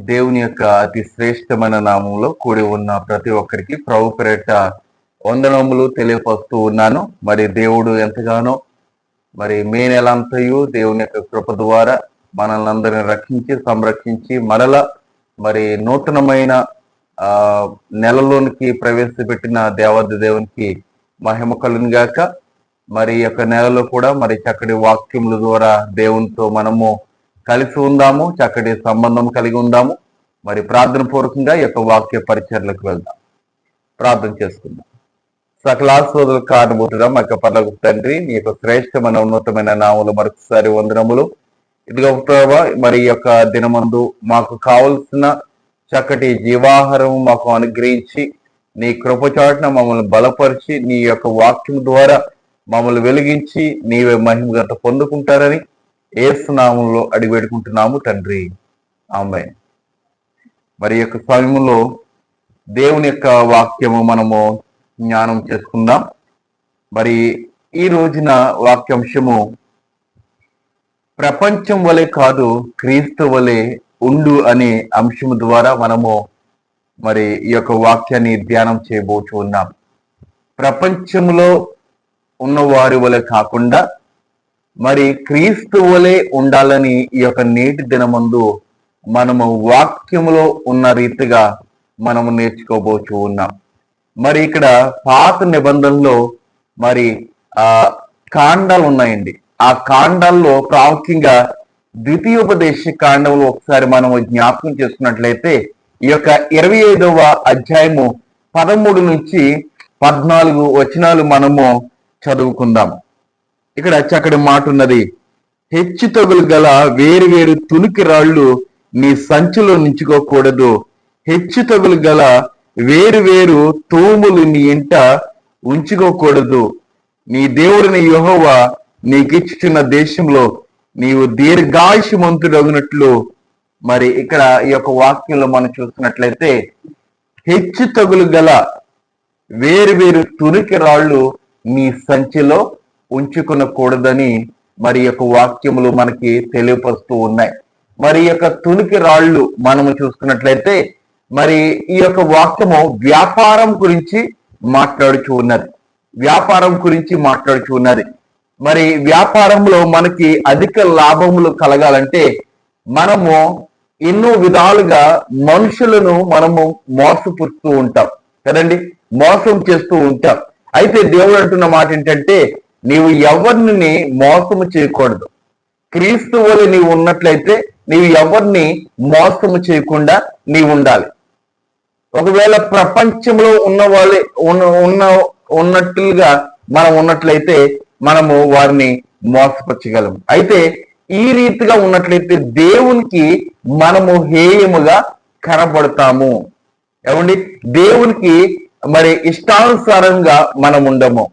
దేవుని యొక్క అతి శ్రేష్టమైన నామంలో కూడి ఉన్న ప్రతి ఒక్కరికి ప్రభు పేరిట వందనములు తెలియపరుస్తూ ఉన్నాను. మరి దేవుడు ఎంతగానో మే నెలంతయు దేవుని యొక్క కృప ద్వారా మనల్ని అందరిని రక్షించి సంరక్షించి మరల నూతనమైన ఆ నెలలోనికి ప్రవేశపెట్టిన దేవాది దేవునికి మహిమ కలుగును గాక. ఈ యొక్క నెలలో కూడా చక్కటి వాక్యముల ద్వారా దేవునితో మనము కలిసి ఉందాము, చక్కటి సంబంధం కలిగి ఉందాము. ప్రార్థన పూర్వకంగా ఈ యొక్క వాక్య పరిచర్లకు వెళ్దాం. ప్రార్థన చేసుకుందాం. సకలాస్వాదుల కారణభూతుడా మా యొక్క పర్లకు తండ్రి, నీ యొక్క శ్రేష్టమైన ఉన్నతమైన నామములు మరొకసారి వందనములు. ఇదిగో ప్రభా, ఈ యొక్క దినమందు మాకు కావలసిన చక్కటి జీవాహారం మాకు అనుగ్రహించి నీ కృపచాటున మమ్మల్ని బలపరిచి నీ యొక్క వాక్యం ద్వారా మమ్మల్ని వెలిగించి నీవే మహిమగంత పొందుకుంటారని యేసు నామములో అడిగి పెట్టుకుంటున్నాము తండ్రి, ఆమేన్. ఈ యొక్క సమయంలో దేవుని యొక్క వాక్యము మనము జ్ఞానం చేసుకుందాం. ఈ రోజున వాక్యాంశము ప్రపంచం వలె కాదు క్రీస్తు వలె ఉండు అనే అంశము ద్వారా మనము ఈ యొక్క వాక్యాన్ని ధ్యానం చేయబోతూ ఉన్నాం. ప్రపంచంలో ఉన్న వారి వలె కాకుండా క్రీస్తు వలె ఉండాలని ఈ యొక్క నేటి దినమందు మనము వాక్యములో ఉన్న రీతిగా మనము నేర్చుకోబోతూ ఉన్నాం. ఇక్కడ పాత నిబంధనలో కాండాలు ఉన్నాయండి. ఆ కాండాల్లో ప్రాముఖ్యంగా ద్వితీయోపదేశ కాండంలో ఒకసారి మనము జ్ఞాపకం చేసుకున్నట్లయితే ఈ యొక్క 25వ అధ్యాయము 13 నుంచి 14 వచనాలు మనము చదువుకుందాము. ఇక్కడ చక్కటి మాట ఉన్నది. హెచ్చు తగులు గల వేరు వేరు తునికి రాళ్ళు నీ సంచిలో నించుకోకూడదు. హెచ్చు తగులు గల వేరు వేరు తూములు నీ ఇంట ఉంచుకోకూడదు. నీ దేవుడిని యెహోవా నీకిచ్చుచున్న దేశంలో నీవు దీర్ఘాయుష్మంతుడగినట్లు. ఇక్కడ ఈ యొక్క వాక్యంలో మనం చూస్తున్నట్లయితే హెచ్చు తగులు గల వేరు వేరు తునికి రాళ్ళు నీ సంచిలో ఉంచుకొనకూడదని ఈ యొక్క వాక్యములు మనకి తెలియపరుస్తూ ఉన్నాయి. ఈ యొక్క తునికి రాళ్ళు మనము చూసుకున్నట్లయితే ఈ యొక్క వాక్యము వ్యాపారం గురించి మాట్లాడుచూ ఉన్నది. వ్యాపారం గురించి మాట్లాడుచూ ఉన్నది. వ్యాపారంలో మనకి అధిక లాభములు కలగాలంటే మనము ఎన్నో విధాలుగా మనుషులను మనము మోసపుస్తూ ఉంటాం కదండి, మోసం చేస్తూ ఉంటాం. అయితే దేవుడు అంటున్న మాట ఏంటంటే, నీవు ఎవరిని మోసము చేయకూడదు. క్రీస్తు వలె నీవు ఉన్నట్లయితే నీవు ఎవరిని మోసము చేయకుండా నీవు ఉండాలి. ఒకవేళ ప్రపంచంలో ఉన్న వాళ్ళే ఉన్నట్లుగా మనం ఉన్నట్లయితే మనము వారిని మోసపరచగలము. అయితే ఈ రీతిగా ఉన్నట్లయితే దేవునికి మనము హేయముగా కనబడతాము. ఏమండి, దేవునికి ఇష్టానుసారంగా మనం ఉండము.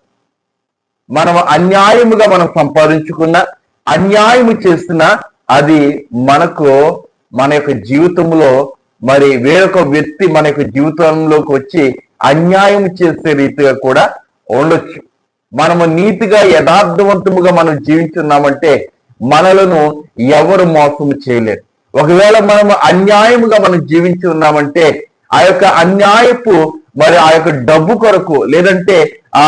మనం అన్యాయముగా మనం సంపాదించుకున్న, అన్యాయము చేస్తున్న అది మనకు మన యొక్క జీవితంలో వేరొక వ్యక్తి మన యొక్క జీవితంలోకి వచ్చి అన్యాయం చేసే రీతిగా కూడా ఉండొచ్చు. మనము నీతిగా యథార్థవంతముగా మనం జీవించున్నామంటే మనలను ఎవరు మోసము చేయలేరు. ఒకవేళ మనము అన్యాయముగా మనం జీవించి ఉన్నామంటే ఆ యొక్క అన్యాయపు ఆ యొక్క డబ్బు కొరకు, లేదంటే ఆ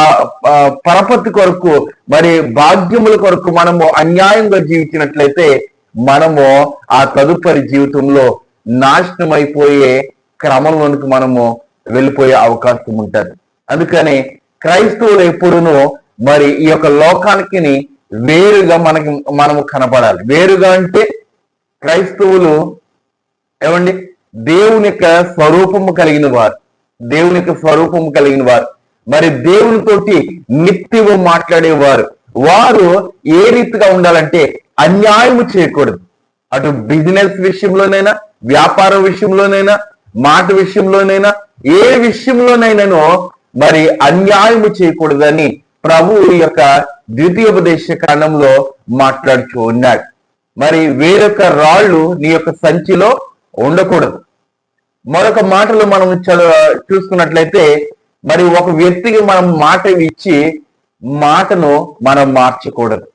పరపతి కొరకు, భాగ్యముల కొరకు మనము అన్యాయంగా జీవించినట్లయితే మనము ఆ తదుపరి జీవితంలో నాశనం అయిపోయే క్రమంలోనికి మనము వెళ్ళిపోయే అవకాశం ఉంటుంది. అందుకని క్రైస్తవులు ఎప్పుడునూ ఈ యొక్క లోకానికి వేరుగా మనము కనపడాలి. వేరుగా అంటే క్రైస్తవులు ఏమండి, దేవుని యొక్క స్వరూపము కలిగిన వారు, దేవుని యొక్క స్వరూపము కలిగిన వారు, దేవునితోటి నిత్యము మాట్లాడేవారు. వారు ఏ రీతిగా ఉండాలంటే అన్యాయము చేయకూడదు. అటు బిజినెస్ విషయంలోనైనా, వ్యాపార విషయంలోనైనా, మాట విషయంలోనైనా, ఏ విషయంలోనైనానో అన్యాయము చేయకూడదని ప్రభు ఈ యొక్క ద్వితీయోపదేశ కాండంలో మాట్లాడుతూ ఉన్నాడు. వేరొక రాళ్ళు నీ యొక్క సంచిలో ఉండకూడదు. మరొక మాటలు మనం చూసుకున్నట్లయితే ఒక వ్యక్తికి మనం మాట ఇచ్చి మాటను మనం మార్చకూడదు.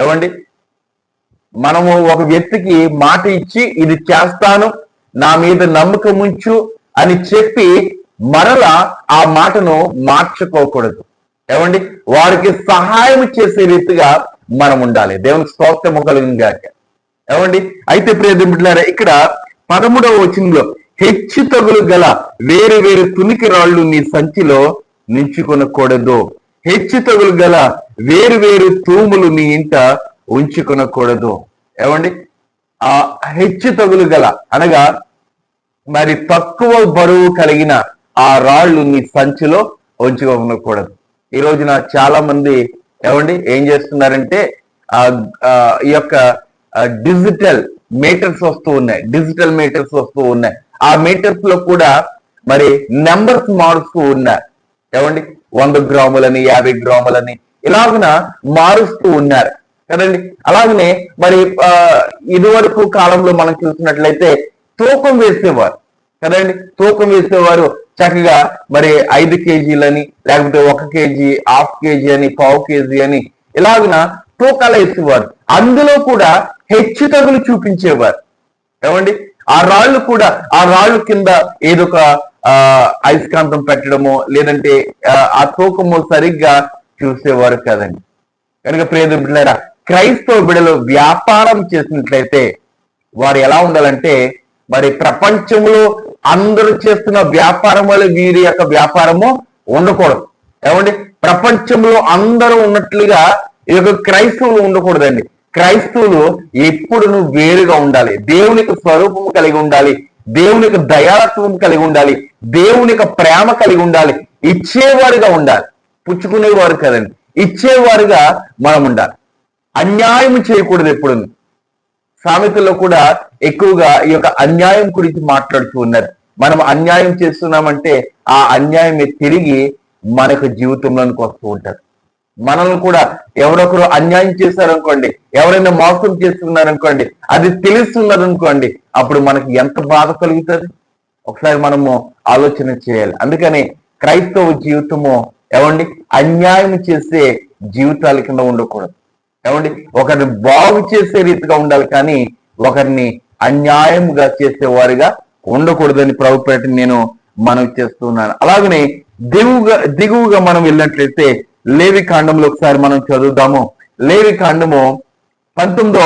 ఏమండి, మనము ఒక వ్యక్తికి మాట ఇచ్చి ఇది చేస్తాను, నా మీద నమ్మకం ఉంచు అని చెప్పి మరలా ఆ మాటను మార్చుకోకూడదు. ఏమండి, వారికి సహాయం చేసే రీతిగా మనం ఉండాలి. దేవునికి స్తోత్రము కలుగును గాక. ఏమండి, అయితే ప్రియమిత్రులారా, ఇక్కడ 13వ వచనంలో హెచ్చు తగులు గల వేరు వేరు తునికి రాళ్ళు నీ సంచిలో నించుకొనకూడదు. హెచ్చు తగులు గల వేరు వేరు తూములు నీ ఇంట ఉంచుకొనకూడదు. ఏమండి, ఆ హెచ్చు తగులు గల అనగా మరి తక్కువ బరువు కలిగిన ఆ రాళ్ళు నీ సంచిలో ఉంచుకోకూడదు. ఈ రోజున చాలా మంది ఏమండి ఏం చేస్తున్నారంటే ఈ యొక్క డిజిటల్ మీటర్స్ వస్తూ ఉన్నాయి. ఆ మీటర్స్ లో కూడా మరి నెంబర్స్ మారుస్తూ ఉన్నారు. ఏమండి 100 గ్రాములని 50 గ్రాములని ఇలాగున మారుస్తూ ఉన్నారు కదండి. అలాగనే మరి ఇదివరకు కాలంలో మనం చూసినట్లయితే తూకం వేసేవారు కదండి. తూకం వేసేవారు చక్కగా మరి 5 కేజీలని, లేకపోతే 1 కేజీ, 1/2 కేజీ అని, 1/4 కేజీ అని ఇలాగున తూకాలు వేసేవారు. అందులో కూడా హెచ్చు తగులు చూపించేవారు. ఏమండి, ఆ రాళ్ళు కింద ఏదో ఒక అయస్కాంతం పెట్టడమో లేదంటే ఆ తూకము సరిగ్గా చూసేవారు కదండి. కనుక ప్రియమిత్రులారా, క్రైస్తవ బిడ్డలు వ్యాపారం చేసినట్లయితే వారు ఎలా ఉండాలంటే మరి ప్రపంచంలో అందరూ చేస్తున్న వ్యాపారం వల్ల వీరి యొక్క వ్యాపారము ఉండకూడదు. ఏమండి, ప్రపంచంలో అందరూ ఉన్నట్లుగా ఈ యొక్క క్రైస్తవులు ఉండకూడదండి. క్రైస్తవులు ఎప్పుడును వేరుగా ఉండాలి. దేవునికి స్వరూపము కలిగి ఉండాలి, దేవునికి దయాళత్వం కలిగి ఉండాలి, దేవునికి ప్రేమ కలిగి ఉండాలి, ఇచ్చేవారుగా ఉండాలి. పుచ్చుకునేవారు కదండి, ఇచ్చేవారుగా మనం ఉండాలి. అన్యాయం చేయకూడదు. ఎప్పుడు సామెతల్లో కూడా ఎక్కువగా ఈ యొక్క అన్యాయం గురించి మాట్లాడుతూ ఉన్నారు. మనం అన్యాయం చేస్తున్నామంటే ఆ అన్యాయమే తిరిగి మనకు జీవితంలోనికి వస్తూ ఉంటారు. మనల్ని కూడా ఎవరొకరు అన్యాయం చేశారనుకోండి, ఎవరైనా మోసం చేస్తున్నారనుకోండి, అది తెలుస్తున్నదనుకోండి, అప్పుడు మనకి ఎంత బాధ కలుగుతుంది ఒకసారి మనము ఆలోచన చేయాలి. అందుకని క్రైస్తవ జీవితము ఏమండి అన్యాయం చేసే జీవితాల కింద ఉండకూడదు. ఏమండి, ఒకరిని బాగు చేసే రీతిగా ఉండాలి, కానీ ఒకరిని అన్యాయంగా చేసేవారిగా ఉండకూడదని ప్రభుపేట నేను మనవి చేస్తున్నాను. అలాగనే దిగువగా మనం వెళ్ళినట్లయితే లేవి కాండంలో ఒకసారి మనం చదువుదాము. లేవి కాండము 19వ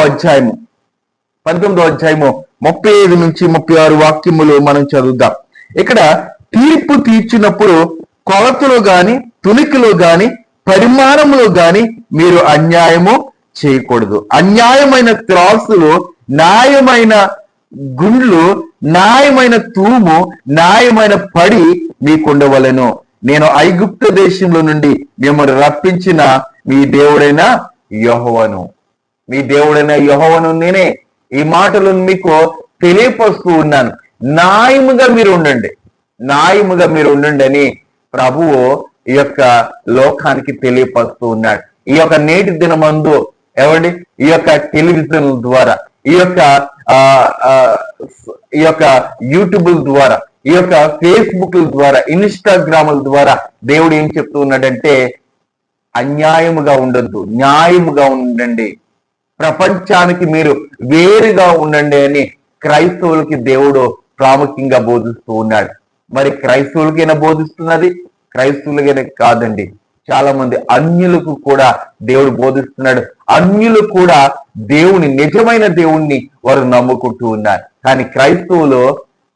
అధ్యాయము 35 నుంచి 36 వాక్యములు మనం చదువుదాం. ఇక్కడ తీర్పు తీర్చినప్పుడు కొలతలో గాని, తునికిలో గాని, పరిమాణంలో గాని మీరు అన్యాయము చేయకూడదు. అన్యాయమైన త్రాసులు, న్యాయమైన గుండ్లు, న్యాయమైన తూము, న్యాయమైన పడి మీకుండవలెను. నేను ఐగుప్తు దేశంలో నుండి మిమ్మల్ని రప్పించిన మీ దేవుడైన యెహోవాను నేనే. ఈ మాటలను మీకు తెలియపరుస్తూ ఉన్నాను. న్యాయముగా మీరు ఉండండి అని ప్రభువు ఈ యొక్క లోకానికి తెలియపరుస్తూ ఉన్నాడు. ఈ యొక్క నేటి దినమందు ఏమండి ఈ యొక్క టెలివిజన్ ద్వారా, ఈ యొక్క యూట్యూబ్ ద్వారా, ఈ యొక్క ఫేస్బుక్ ద్వారా, ఇన్స్టాగ్రాముల ద్వారా దేవుడు ఏం చెప్తూ ఉన్నాడంటే అన్యాయముగా ఉండొద్దు, న్యాయముగా ఉండండి, ప్రపంచానికి మీరు వేరుగా ఉండండి అని క్రైస్తవులకి దేవుడు ప్రాముఖ్యంగా బోధిస్తూ ఉన్నాడు. మరి క్రైస్తవులకైనా బోధిస్తున్నది, క్రైస్తవులకైనా కాదండి, చాలా మంది అన్యులకు కూడా దేవుడు బోధిస్తున్నాడు. అన్యులు కూడా నిజమైన దేవుణ్ణి వారు నమ్ముకుంటూ ఉన్నారు. కానీ క్రైస్తవులు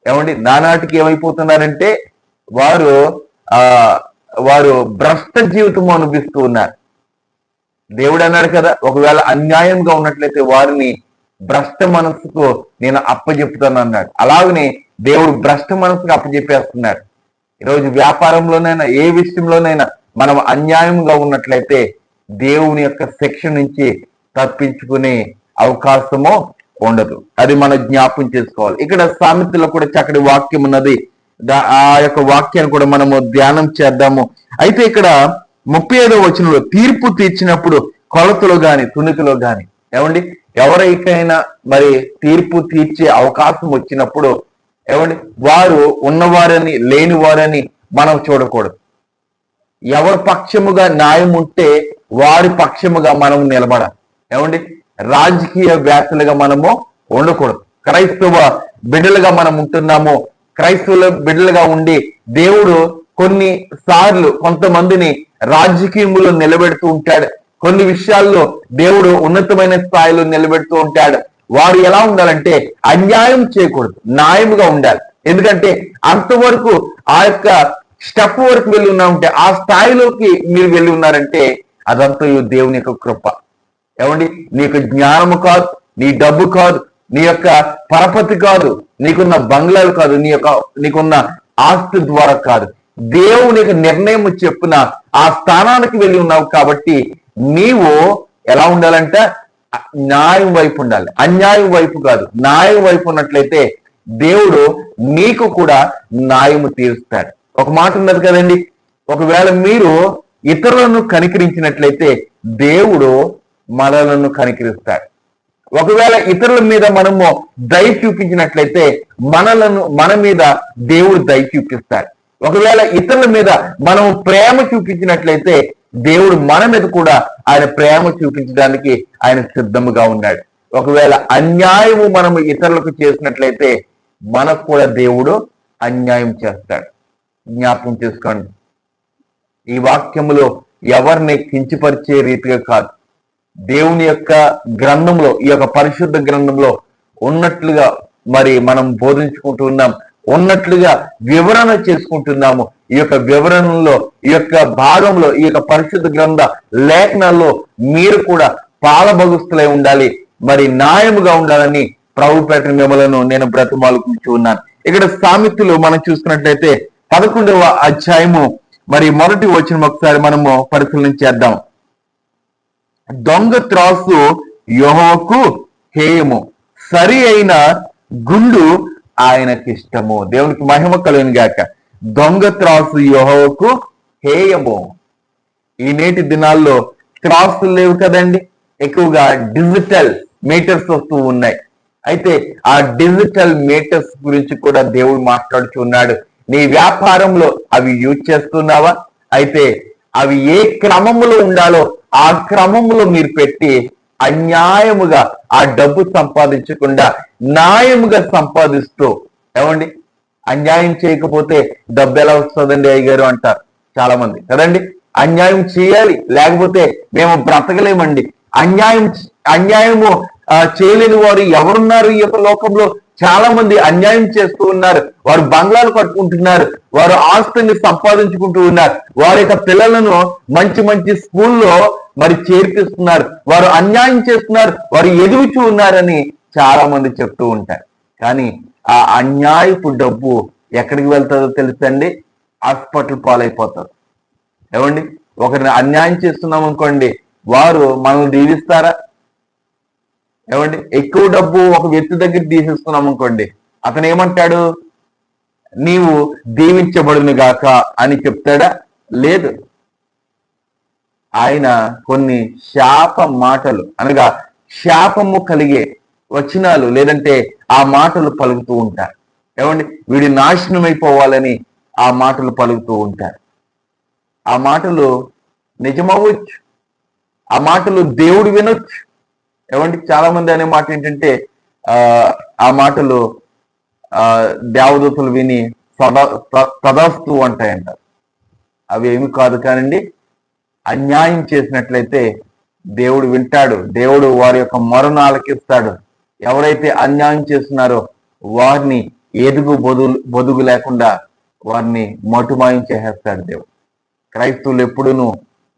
ఏమండి నానాటికి ఏమైపోతున్నారంటే వారు భ్రష్ట జీవితం అనిపిస్తూ ఉన్నారు. దేవుడు అన్నాడు కదా, ఒకవేళ అన్యాయంగా ఉన్నట్లయితే వారిని భ్రష్ట మనసుకు నేను అప్పచెప్తాను అన్నాడు. అలాగనే దేవుడు భ్రష్ట మనసుకు అప్పచెప్పేస్తున్నాడు. ఈరోజు వ్యాపారంలోనైనా ఏ విషయంలోనైనా మనం అన్యాయంగా ఉన్నట్లయితే దేవుని యొక్క శిక్ష నుంచి తప్పించుకునే అవకాశము ఉండదు. అది మనం జ్ఞాపకం చేసుకోవాలి. ఇక్కడ సామెతలో కూడా చక్కటి వాక్యం ఉన్నది. ఆ యొక్క వాక్యాన్ని కూడా మనము ధ్యానం చేద్దాము. అయితే ఇక్కడ 35వ వచనంలో తీర్పు తీర్చినప్పుడు కొలతలో గాని, తునికిలో గాని, ఏమండి ఎవరికైనా మరి తీర్పు తీర్చే అవకాశం వచ్చినప్పుడు ఏమండి వారు ఉన్నవారని లేని వారని మనం చూడకూడదు. ఎవరి పక్షముగా న్యాయం ఉంటే వారి పక్షముగా మనం నిలబడాలి. ఏమండి రాజకీయ వ్యాఖ్యలుగా మనము ఉండకూడదు. క్రైస్తవ బిడ్డలుగా మనం ఉంటున్నాము. క్రైస్తవుల బిడ్డలుగా ఉండి దేవుడు కొన్ని సార్లు కొంతమందిని రాజకీయంలో నిలబెడుతూ ఉంటాడు. కొన్ని విషయాల్లో దేవుడు ఉన్నతమైన స్థాయిలో నిలబెడుతూ ఉంటాడు. వారు ఎలా ఉండాలంటే అన్యాయం చేయకూడదు, న్యాయముగా ఉండాలి. ఎందుకంటే అంతవరకు ఆ యొక్క స్టెప్ వరకు వెళ్ళి ఉన్నామంటే, ఆ స్థాయిలోకి మీరు వెళ్ళి ఉన్నారంటే అదంతా దేవుని యొక్క కృప. ఏమండి, నీకు జ్ఞానము కాదు, నీ డబ్బు కాదు, నీ యొక్క పరపతి కాదు, నీకున్న బంగ్లాలు కాదు, నీకున్న ఆస్తి ద్వారా కాదు, దేవుని యొక్క నిర్ణయం చెప్పున ఆ స్థానానికి వెళ్ళి ఉన్నావు. కాబట్టి నీవు ఎలా ఉండాలంటే న్యాయం వైపు ఉండాలి, అన్యాయం వైపు కాదు. న్యాయం వైపు ఉన్నట్లయితే దేవుడు నీకు కూడా న్యాయము తీరుస్తాడు. ఒక మాట ఉన్నది కదండి, ఒకవేళ మీరు ఇతరులను కనికరించినట్లయితే దేవుడు మనలను కనికరిస్తాడు. ఒకవేళ ఇతరుల మీద మనము దయ చూపించినట్లయితే మన మీద దేవుడు దయ చూపిస్తాడు. ఒకవేళ ఇతరుల మీద మనము ప్రేమ చూపించినట్లయితే దేవుడు మన మీద కూడా ఆయన ప్రేమ చూపించడానికి ఆయన సిద్ధముగా ఉన్నాడు. ఒకవేళ అన్యాయము మనము ఇతరులకు చేసినట్లయితే మనకు కూడా దేవుడు అన్యాయం చేస్తాడు. జ్ఞాపకం చేసుకోండి, ఈ వాక్యములో ఎవరిని కించపరిచే రీతిగా కాదు, దేవుని యొక్క గ్రంథంలో, ఈ యొక్క పరిశుద్ధ గ్రంథంలో ఉన్నట్లుగా మరి మనం బోధించుకుంటూ ఉన్నాం, ఉన్నట్లుగా వివరణ చేసుకుంటున్నాము. ఈ యొక్క వివరణలో, ఈ యొక్క భాగంలో, ఈ యొక్క పరిశుద్ధ గ్రంథ లేఖనాల్లో మీరు కూడా పాలభగస్తులై ఉండాలి, మరి న్యాయముగా ఉండాలని ప్రభుపేట మిమ్మలను నేను బ్రతిమాలుకుంటూ ఉన్నాను. ఇక్కడ సామెతలు మనం చూసుకున్నట్లయితే 11వ అధ్యాయము మరి మొదటి వచనం ఒకసారి మనము పరిశీలన చేద్దాం. దొంగ త్రాసు యెహోవాకు హేయము, సరి అయిన గుండు ఆయనకి ఇష్టము. దేవునికి మహిమ కలుగును గాక. దొంగ త్రాసు యెహోవాకు హేయము. ఈ నేటి దినాల్లో త్రాసులు లేవు కదండి, ఎక్కువగా డిజిటల్ మీటర్స్ వస్తూ ఉన్నాయి. అయితే ఆ డిజిటల్ మీటర్స్ గురించి కూడా దేవుడు మాట్లాడుతూ ఉన్నాడు. నీ వ్యాపారంలో అవి యూజ్ చేస్తున్నావా? అయితే అవి ఏ క్రమంలో ఉండాలో ఆ క్రమంలో మీరు పెట్టి అన్యాయముగా ఆ డబ్బు సంపాదించకుండా న్యాయముగా సంపాదిస్తూ, ఏమండి, అన్యాయం చేయకపోతే డబ్బు ఎలా వస్తుందండి అయ్యగారు అంటారు చాలా మంది కదండి. అన్యాయం చేయాలి, లేకపోతే మేము బ్రతకలేమండి. అన్యాయము చేయలేని వారు ఎవరున్నారు ఈ యొక్క లోకంలో? చాలా మంది అన్యాయం చేస్తూ ఉన్నారు. వారు బంగ్లాలు కట్టుకుంటున్నారు, వారు ఆస్తిని సంపాదించుకుంటూ ఉన్నారు, వారి యొక్క పిల్లలను మంచి మంచి స్కూల్లో మరి చేర్పిస్తున్నారు, వారు అన్యాయం చేస్తున్నారు, వారు ఎదుగుచూ ఉన్నారని చాలా మంది చెప్తూ ఉంటారు. కానీ ఆ అన్యాయపు డబ్బు ఎక్కడికి వెళ్తుందో తెలుసండి? హాస్పిటల్ పాలైపోతారు. ఏమండి, ఒకరిని అన్యాయం చేస్తున్నాం అనుకోండి, వారు మనల్ని దీవిస్తారా? ఏమండి, ఎక్కువ డబ్బు ఒక వ్యక్తి దగ్గర తీసేస్తున్నాం అనుకోండి, అతను ఏమంటాడు? నీవు దీవించబడును గాక అని చెప్తాడా? లేదు. ఆయన కొన్ని శాప మాటలు, అనగా శాపము కలిగే వచనాలు లేదంటే ఆ మాటలు పలుకుతూ ఉంటారు. ఏమండి, వీడి నాశనం అయిపోవాలని ఆ మాటలు పలుకుతూ ఉంటారు. ఆ మాటలు నిజమవ్వచ్చు, ఆ మాటలు దేవుడు వినొచ్చు. ఏమండి, చాలా మంది అనే మాట ఏంటంటే ఆ మాటలు దేవదూతలు విని తదాస్తు అంటాయంటారు. అవి ఏమి కాదు కానండి, అన్యాయం చేసినట్లయితే దేవుడు వింటాడు, దేవుడు వారి యొక్క మొరను ఆలకిస్తాడు. ఎవరైతే అన్యాయం చేస్తున్నారో వారిని ఎదుగు బొదుగు లేకుండా వారిని మటుమాయం చేసేస్తాడు దేవుడు. క్రైస్తవులు ఎప్పుడునూ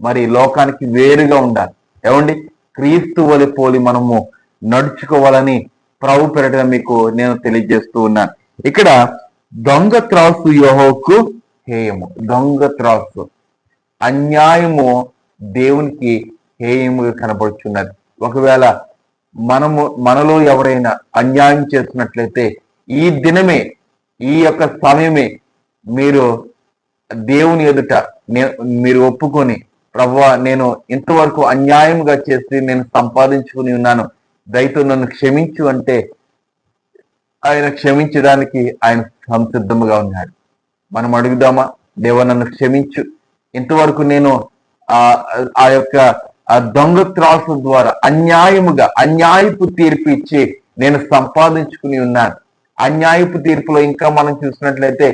మరి లోకానికి వేరుగా ఉండాలి. ఏమండి, క్రీస్తు వలె పోలి మనము నడుచుకోవాలని ప్రభు పేరట మీకు నేను తెలియజేస్తూ ఉన్నాను. ఇక్కడ దొంగ త్రాసు యెహోవాకు హేయము. దొంగ త్రాసు, అన్యాయము దేవునికి హేయముగా కనబడుచున్నది. ఒకవేళ మనలో ఎవరైనా అన్యాయం చేస్తున్నట్లయితే ఈ దినమే, ఈ యొక్క సమయమే మీరు దేవుని ఎదుట మీరు ఒప్పుకొని, ప్రభువా, నేను ఇంతవరకు అన్యాయంగా చేసి నేను సంపాదించుకుని ఉన్నాను, దయతో నన్ను క్షమించు అంటే ఆయన క్షమించడానికి ఆయన సంసిద్ధముగా ఉన్నాడు. మనం అడుగుదామా? దేవా, నన్ను క్షమించు, ఇంతవరకు నేను ఆ యొక్క దొంగ త్రాసు ద్వారా అన్యాయపు తీర్పు ఇచ్చి నేను సంపాదించుకుని ఉన్నాను. అన్యాయపు తీర్పులో ఇంకా మనం చూసినట్లయితే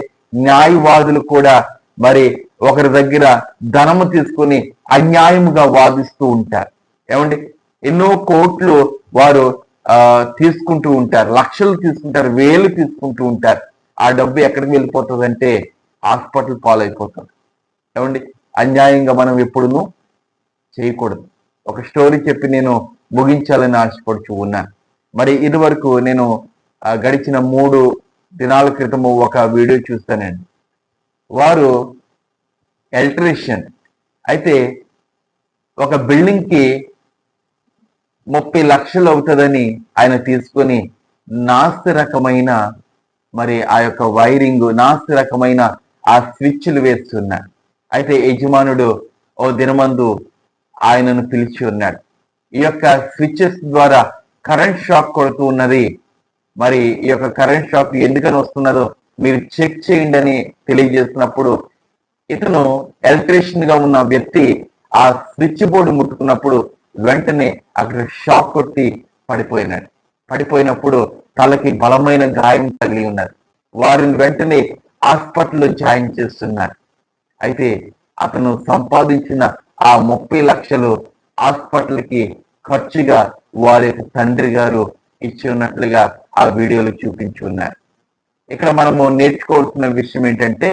న్యాయవాదులు కూడా మరి ఒకరి దగ్గర ధనము తీసుకుని అన్యాయముగా వాదిస్తూ ఉంటారు. ఏమండి, ఎన్నో కోట్లు వారు తీసుకుంటూ ఉంటారు, లక్షలు తీసుకుంటారు, వేలు తీసుకుంటూ ఉంటారు. ఆ డబ్బు ఎక్కడికి వెళ్ళిపోతుందంటే హాస్పిటల్ పాలైపోతుంది. ఏమండి, అన్యాయంగా మనం ఎప్పుడునూ చేయకూడదు. ఒక స్టోరీ చెప్పి నేను ముగించాలని ఆశపడుచు ఉన్నాను. మరి ఇది వరకు నేను గడిచిన 3 దినాల క్రితము ఒక వీడియో చూస్తానండి. వారు ఎలక్ట్రీషియన్ అయితే ఒక బిల్డింగ్ కి 30 లక్షలు అవుతుందని ఆయన తీసుకొని నాస్తి రకమైన మరి ఆ యొక్క వైరింగ్, నాస్తి రకమైన ఆ స్విచ్లు వేస్తున్నాడు. అయితే యజమానుడు ఓ దినమందు ఆయనను పిలిచి ఉన్నాడు. ఈ యొక్క స్విచెస్ ద్వారా కరెంట్ షాక్ కొడుతూ ఉన్నది, మరి ఈ యొక్క కరెంట్ షాక్ ఎందుకని వస్తున్నదో మీరు చెక్ చేయండి అని తెలియజేసినప్పుడు ఇతను ఎలక్ట్రీషియన్ గా ఉన్న వ్యక్తి ఆ స్విచ్ బోర్డు ముట్టుకున్నప్పుడు వెంటనే అక్కడ షాక్ కొట్టి పడిపోయినప్పుడు తలకి బలమైన గాయం తగిలి ఉన్నారు. వారిని వెంటనే హాస్పిటల్లో జాయిన్ చేస్తున్నారు. అయితే అతను సంపాదించిన ఆ 30 లక్షలు హాస్పిటల్కి ఖర్చుగా వారి తండ్రి గారు ఇచ్చి ఉన్నట్లుగా ఆ వీడియోలో చూపించి ఉన్నారు. ఇక్కడ మనము నేర్చుకోవాల్సిన విషయం ఏంటంటే,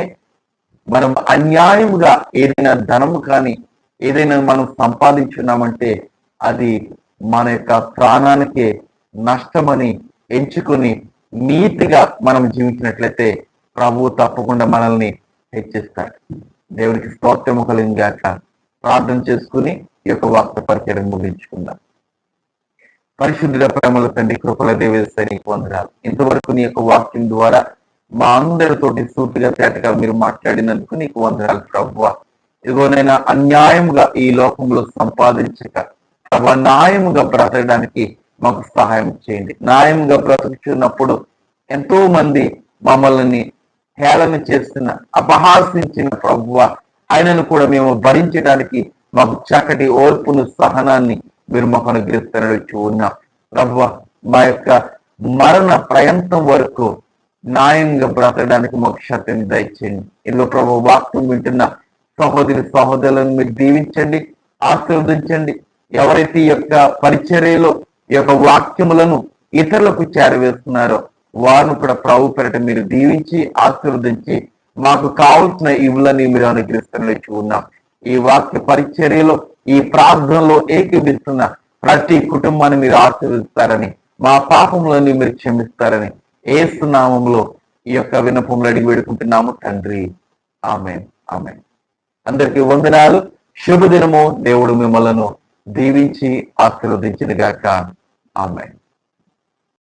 మనం అన్యాయముగా ఏదైనా ధనము కానీ ఏదైనా మనం సంపాదించున్నామంటే అది మన యొక్క ప్రాణానికి నష్టమని ఎంచుకొని నీతిగా మనం జీవించినట్లయితే ప్రభువు తప్పకుండా మనల్ని హెచ్చిస్తాడు. దేవుడికి స్తోత్రము కలిగాక ప్రార్థన చేసుకుని ఈ యొక్క వాక్య పరిచయం ముగించుకుందాం. పరిశుద్ధుల ప్రేమల తండ్రి, కృపల దేవేశానికి వందనాలు. ఇంతవరకు నీ యొక్క వాక్యం ద్వారా మా అందరితోటి సూటిగా తేటగా మీరు మాట్లాడినందుకు నీకు వందనాలు ప్రభువా. ఇదిగోనైనా అన్యాయముగా ఈ లోకంలో సంపాదించక ప్రభు న్యాయముగా బ్రతకడానికి మాకు సహాయం చేయండి. న్యాయంగా బ్రతుకుతున్నప్పుడు ఎంతో మంది మమ్మల్ని హేళన చేస్తున్న, అపహాసించిన ప్రభువ ఆయనను కూడా మేము భరించడానికి మాకు చక్కటి ఓర్పును, సహనాన్ని మీరు మాకు అనుగ్రహిస్తున్నట్టు ఉన్నాం ప్రభువ. మా యొక్క మరణ ప్రయంతం వరకు న్యాయంగా బ్రతకడానికి మాకు శక్తిని దయచేయండి. ఇదిగో ప్రభు వాక్యం వింటున్న సహోదరులను మీరు దీవించండి, ఆశీర్వదించండి. ఎవరైతే ఈ యొక్క పరిచర్యలో ఈ యొక్క వాక్యములను ఇతరులకు చేరవేస్తున్నారో వారిని కూడా ప్రభు పేరిట మీరు దీవించి ఆశీర్వదించి మాకు కావలసిన ఇవులని మీరు అనుగ్రహిస్తున్నట్టు ఉన్నాం. ఈ వాక్య పరిచర్యలో, ఈ ప్రార్థనలో ఏకీభిస్తున్న ప్రతి కుటుంబాన్ని మీరు ఆశీర్వదిస్తారని, మా పాపములని మీరు క్షమిస్తారని యేసు నామములో ఈ యొక్క విన్నపములు అడిగి వేడుకుంటున్నాము తండ్రి. ఆమేన్, ఆమేన్. అందరికీ వందనాలు. శుభదినము. దేవుడు మిమ్మలను దీవించి ఆశీర్వదించిన గాక. ఆమేన్.